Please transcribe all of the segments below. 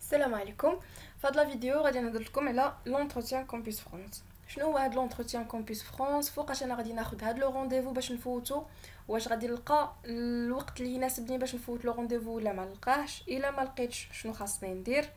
السلام عليكم. في هذا الفيديو غادي نهضر لكم على لونتروتيان كامبوس فرونس. شنو هو هذا لونتروتيان كامبوس فرونس؟ فوقاش انا غادي ناخذ هذا لو رونديفو باش نفوتو؟ واش غادي نلقى الوقت اللي يناسبني باش نفوت لو رونديفو ولا ما نلقاهش؟ الا ما لقيتش شنو خاصني ندير؟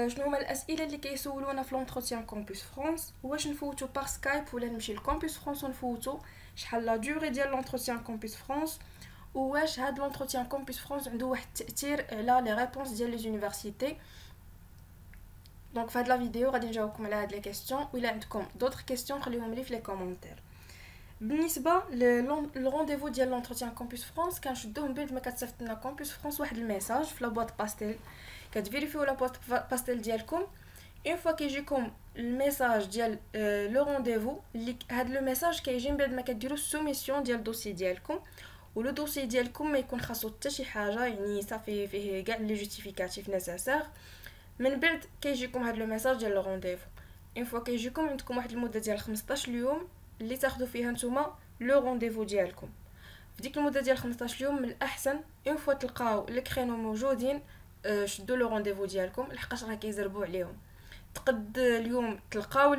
شنو هما الاسئله اللي كيسولونا في لونتروتيان كامبوس فرونس؟ واش نفوتو بار سكايب ولا نمشي لكامبوس فرونس ونفوتو؟ شحال لا دوري ديال لونتروتيان كامبوس فرونس؟ واش هاد لونتروتيان كامبوس فرونس عنده واحد التاثير على لي ريبونس ديال لي زونيفرسيتي؟ دونك في هاد لا فيديو غادي نجاوبكم على هاد لي كيسيون، وإلا عندكم دوطخ كيسيون خليهم لي في لي كومونتير. بالنسبه للرونديفو ديال لونتروتيان كامبوس فرونس كنشدوه من بعد ما كتصيفط لنا كامبوس فرونس واحد الميساج في لا بواط باستيل، كتفيريفيو لا بواط باستيل ديالكم. اون فوا كيجيكم الميساج ديال لو رونديفو، اللي هاد لو ميساج كيجي من بعد ما كديروا السوميسيون ديال الدوسي ديالكم، ولو دوسي ديالكم ما يكون خاصو حتى شي حاجه، يعني صافي فيه كاع لي جوستيفيكاتيف نيسيسير. من بعد كيجيكم هاد لو ميساج ديال لو رونديفو. اون فوا كيجيكم عندكم واحد المده ديال 15 يوم اللي تاخذوا فيها نتوما لو رونديفو ديالكم. في ديك المده ديال 15 يوم من الاحسن اون فوا تلقاو لي كرينو موجودين شدوا لو رونديفو ديالكم، لحقاش راه كيزربوا عليهم. تقد اليوم تلقاو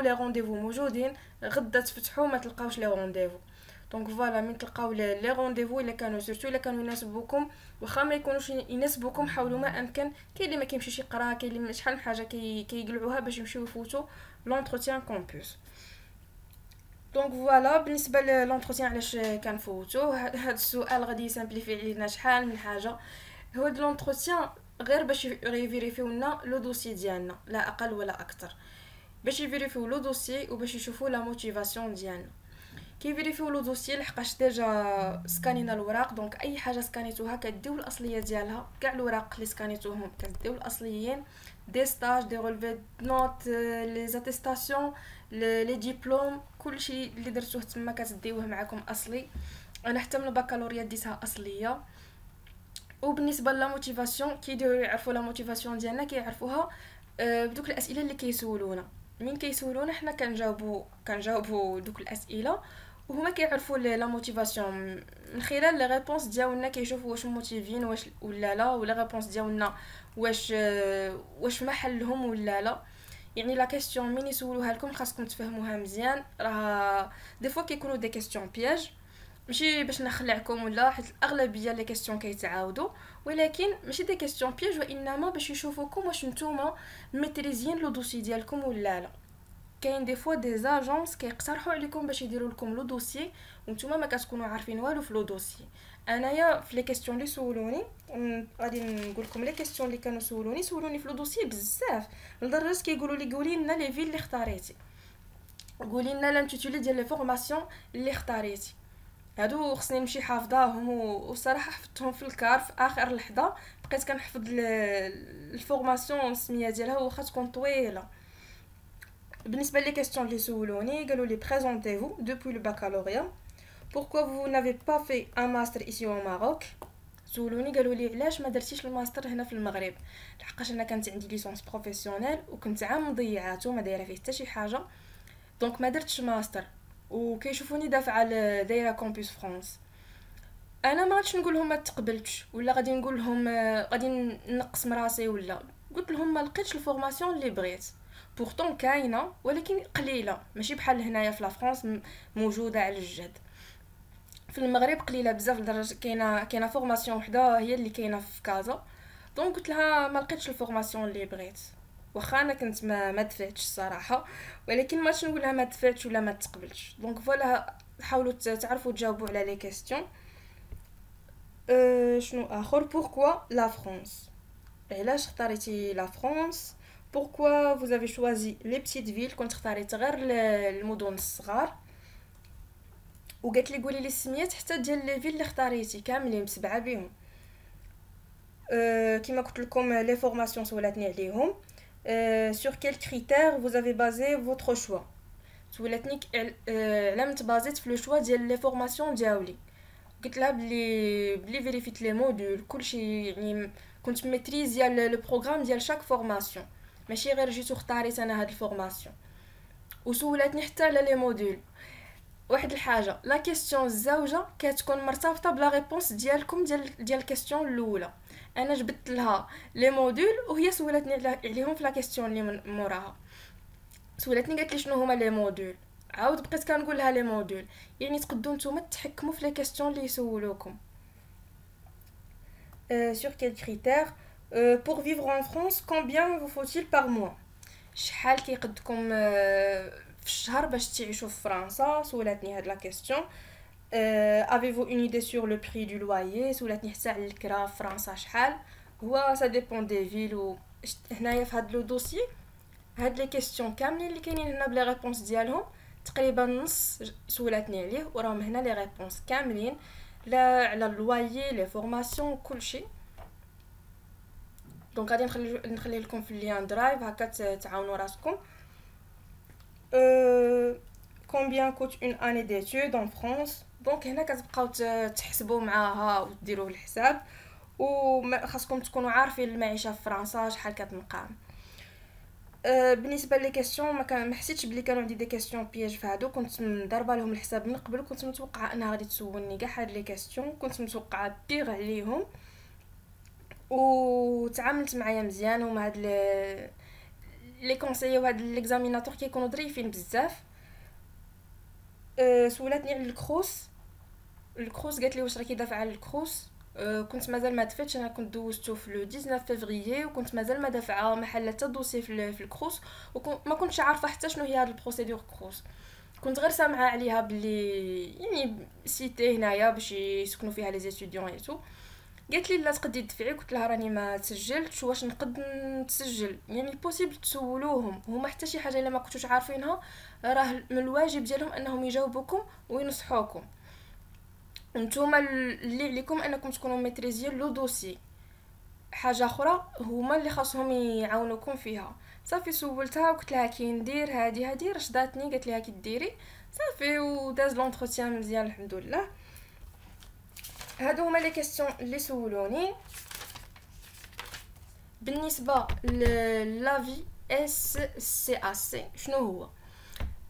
لي رونديفو موجودين، غدا تفتحوا ما تلقاوش لي رونديفو. دونك فوالا من تلقاو لي رونديفو الا كانوا سورتو الا كانوا يناسبوكم، واخا ما يكونوش يناسبوكم حاولوا ما امكن. كاين اللي ما كيمشيش يقرا، كاين اللي شحال من حاجه كيقلعوها باش يمشيو يفوتوا لونتروتيان كامبوس. دونك فوالا بالنسبه للونتروتيان علاش كنفوتو هذا السؤال غادي يسامبليفي علينا شحال من حاجه. هو لونتروتيان غير باش يفيريفيو لنا لو دوسي ديالنا، لا اقل ولا اكثر، باش يفيريفيو لو دوسي وباش يشوفوا لا موتيفاسيون ديالنا. كيفيريفيو لو دوسي لحقاش ديجا سكانينا الوراق، دونك اي حاجه سكانيتوها كديو الاصليه ديالها، كاع الوراق اللي سكانيتوهم كديو الاصليين، دي ستاج دي رولفي نوت لي زاتيستاسيون لي ديبلوم، كلشي اللي درتوه تما كتديوه معكم اصلي. انا حتى من البكالوريا ديتها اصليه. وبالنسبه لا موتيفاسيون كيديروا يعرفوا لا موتيفاسيون ديالنا، كيعرفوها بدوك الاسئله اللي كيسولونا. من كيسولونا حنا كنجاوبوا دوك الاسئله، وهما كيعرفوا لا موتيفاسيون من خلال لي ريبونس ديالنا. كيشوفوا واش موتيفين واش ولا لا، ولا ريبونس ديالنا واش في محلهم ولا لا. يعني لا كيسيون من يسولوها لكم خاصكم تفهموها مزيان. راه دي فوا كيكونوا دي كيسيون بياج، ماشي باش نخلعكم ولا، حيت الاغلبيه لي كيسيون كيتعاودوا، ولكن ماشي دي كيسيون بياج، وانما باش يشوفوكم واش نتوما ميتريزين لو دوسي ديالكم ولا لا. كاين دي فوا دي زاجونس كيقترحوا عليكم باش يديروا لكم لو دوسي وانتوما ما كتكونوا عارفين والو في لو دوسي. انايا في لي كيسيون اللي سولوني غادي نقول لكم لي كيسيون اللي كانوا سولوني في لو دوسي بزاف، لدرجه كيقولوا لي قولي لنا لي فيل اللي اختاريتي، قولي لنا لانتيتولي ديال لي فورماسيون اللي اختاريتي. هادو خصني نمشي حافظاهم، وصراحه حفظتهم في الكار في اخر لحظه. بقيت كنحفظ الفورماسيون السميه ديالها واخا تكون طويله. بالنسبه لي كيسيون اللي سولوني قالوا لي présentez-vous depuis le baccalauréat, pourquoi vous n'avez pas fait un master ici au Maroc. سولوني قالوا لي علاش ما درتيش الماستر هنا في المغرب، لحقاش انا كانت عندي ليسونس بروفيسيونيل وكنت عام مضيعاتو ما دايره فيه حتى شي حاجه، دونك ما درتش ماستر. وكيشوفوني دافعه دايره كامبوس فرانس. انا ما غاديش نقول لهم ما تقبلتش، ولا غادي نقول لهم غادي نقص مراسي، ولا قلت لهم ما لقيتش الفورماسيون اللي بغيت. بورتون كاينه ولكن قليله، ماشي بحال هنايا في لا فرانس موجوده على الجد. في المغرب قليله بزاف، لدرجه كاينه فورماسيون وحده هي اللي كاينه في كازا. دونك قلت لها ما لقيتش الفورماسيون اللي بغيت، واخا انا كنت ما دفعتش الصراحه، ولكن ما نقول لها ما دفعتش ولا ما تقبلتش. دونك فوالا حاولوا تعرفوا تجاوبوا على لي كيسيون. شنو اخر؟ pourquoi la France؟ علاش اختاريتي لا فرانس؟ pourquoi vous avez choisi les petites villes؟ كنت اختاريت غير المدن الصغار. وقالت لي قولي لي السميات حتى ديال لي فيل اللي اختاريتي كاملين بسبعه بهم. كما قلت لكم لي فورماسيون سولاتني عليهم. sur quel critère vous avez basé votre choix؟ سولاتني على متبازيت في لو شوا ديال لي فورماسيون ديالي. قلت لها بلي فيريفيت لي موديل كلشي، يعني كنت ميتريزيا لو بروغرام ديال شاك فورماسيون، ماشي غير جيت اختاريت انا هاد الفورماسيون. وسولاتني حتى على لي موديل. واحد الحاجه، لا كيسيون الزوجه كتكون مرتبطه بلا ريبونس ديالكم ديال الكيسيون الاولى. انا جبت لها لي موديل وهي سولتني عليهم في لا كيسيون اللي موراها. سولتني قالت لي شنو هما لي موديل، عاود بقيت كنقول لها لي موديل. يعني تقدروا نتوما تحكموا في لي كيسيون اللي يسولوكم. sur quels critères pour vivre en France combien vous faut-il par mois. شحال كيقدكم في الشهر باش تعيشوا في فرنسا. سولتني هاد لا كيسيون. avez-vous une idée sur le prix du loyer. سولتني حتى على الكرا في فرنسا شحال هو. ça dépend des villes. و هنايا في هاد لو دوسي هاد لي كيسيون كاملين اللي كاينين هنا بلي ريبونس ديالهم تقريبا نص سولتني عليه وراهم هنا لي ريبونس كاملين لا على اللوايي لي فورماسيون كلشي. دونك غادي نخلي لكم في اللين درايف هكا تعاونوا راسكم. combien coûte une année d'études en France. دونك هنا كتبقاو تحسبوا معاها وديروا الحساب وخاصكم تكونوا عارفين المعيشه في فرنسا شحال كتنقام. بالنسبه لي كيسيون ما حسيتش بلي كانوا عندي دي كيسيون بياج في هادو. كنت مضربه لهم الحساب من قبل. كنت متوقعه انها غادي تسولني كاع هاد لي كيسيون. كنت متوقعه بيغ عليهم وتعاملت معايا مزيان. ومع هاد لي كونسيي وهاد ليكزاميناتور كيكونوا ظريفين بزاف. سولتني على الكروس. قالت لي واش راكي دافعه على الكروس. كنت مازال ما دفعتش. انا كنت دوزتو في لو 19 فيفري وكنت مازال ما دافعه ما حل حتى دوسي في الكروس. وما كنتش عارفه حتى شنو هي هاد البروسيدور كروس. كنت غير سامعه عليها بلي يعني سيتي هنايا باش يسكنوا فيها لي ستوديون اي تو. قالت لي لا تقدري تدفعي. قلت لها راني ما تسجلتش واش نقد نتسجل. يعني بوسيبل تسولوهم هما حتى شي حاجه الا ما كنتوش عارفينها راه من الواجب ديالهم انهم يجاوبوكم وينصحوكم. نتوما اللي عليكم انكم تكونوا ميتريزيين لو دوسي. حاجه اخرى هما اللي خاصهم يعاونوكم فيها. صافي سولتها وقلت لها كي ندير هادي رشداتني. قالت لي كي ديري صافي وداز لونتروتيان مزيان الحمد لله. هادو هما لي كيسيون اللي سولوني. بالنسبه لافي اس سي ا سي شنو هو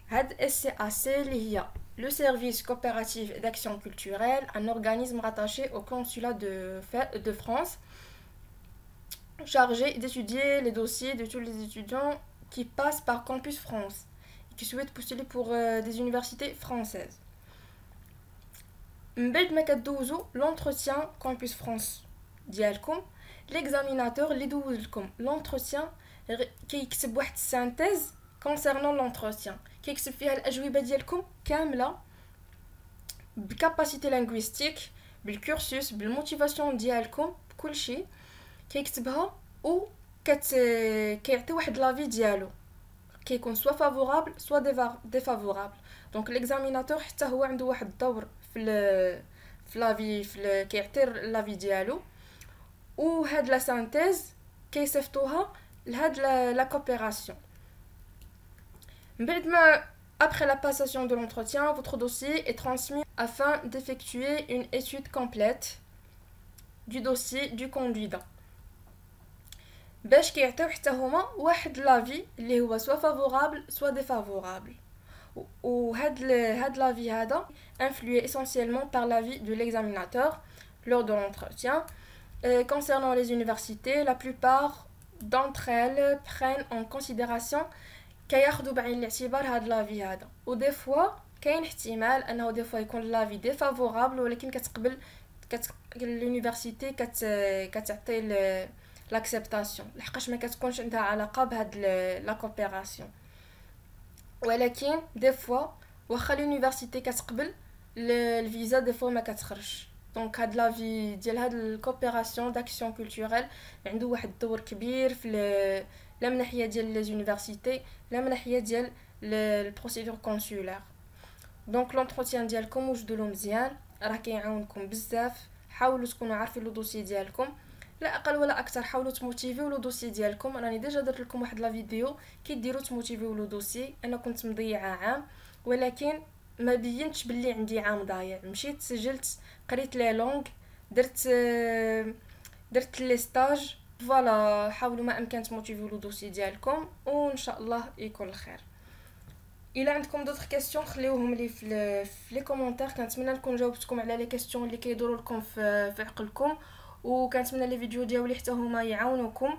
هاد اس سي ا سي اللي هي le service coopératif d'action culturelle, un organisme rattaché au consulat de France chargé d'étudier les dossiers de tous les étudiants qui passent par Campus France et qui souhaitent postuler pour des universités françaises. من بعد ما كدوزو l'entretien Campus France ديالكم l'examinateur اللي دوز لكم l'entretien كيكتب واحد السانتيز concernant l'entretien كيكتب فيها الاجوبه ديالكم كامله بالكاباسيتي لينغويستيك بالكورسوس بالموتيفاسيون ديالكم بكل شيء كيكتبها و كيعطي واحد لافي ديالو كيكون سوا فافورابل سوا ديفافورابل. دونك ليكزاميناتور حتى هو عنده واحد الدور في لافي كيعطي لافي ديالو. وهاد لا سانتيز كيصيفطوها لهاد لا كوبيراسيون. Après la passation de l'entretien, votre dossier est transmis afin d'effectuer une étude complète du dossier du candidat. باش كيعطيو حتى هما واحد لافي اللي هو سوا فافورابل سوا ديفافورابل. وهاد l'avis هذا influé essentiellement par l'avis de l'examinateur lors de l'entretien. Concernant les universités, la plupart d'entre elles prennent en considération كياخذوا بعين الاعتبار هاد لافي هذا. ودي فوا كاين احتمال انه دي فوا يكون لافي ديفافورابل ولكن كتقبل اليونيفرسيتي كتعطي لاكسبتاسيون لحقاش ما كتكونش عندها علاقه بهاد لا كوبيراسيون. ولكن دي فوا واخا اليونيفرسيتي كتقبل الفيزا دي فوا ما كتخرج. دونك هاد لافي ديال هاد الكوبيراسيون داكسيون كولتوريل عنده واحد الدور كبير في لا من ناحيه ديال لي زونيفرسيتي لا من ناحيه ديال البروسيدور كونسولار. دونك لونتروتيان ديالكم وجدوا له مزيان راه كيعاونكم بزاف. حاولوا تكونوا عارفين لو دوسي ديالكم لا اقل ولا اكثر. حاولوا تموتيفيو لو دوسي ديالكم. راني ديجا درت لكم واحد لا فيديو كيديروا تموتيفيو لو دوسي. انا كنت مضيعه عام ولكن ما بينتش باللي عندي عام ضايع. مشيت سجلت قريت لي لونغ درت لي ستاج فوالا. حاولوا ما امكن تموتيفيو لو دوسي ديالكم وان شاء الله يكون الخير. الا عندكم دوطخ كيسيون خليوهم لي في لي كومونتير. كنتمنى نكون جاوبتكم على لي كيسيون اللي كيدوروا لكم في عقلكم وكنتمنى لي فيديو ديالي حتى هما يعاونوكم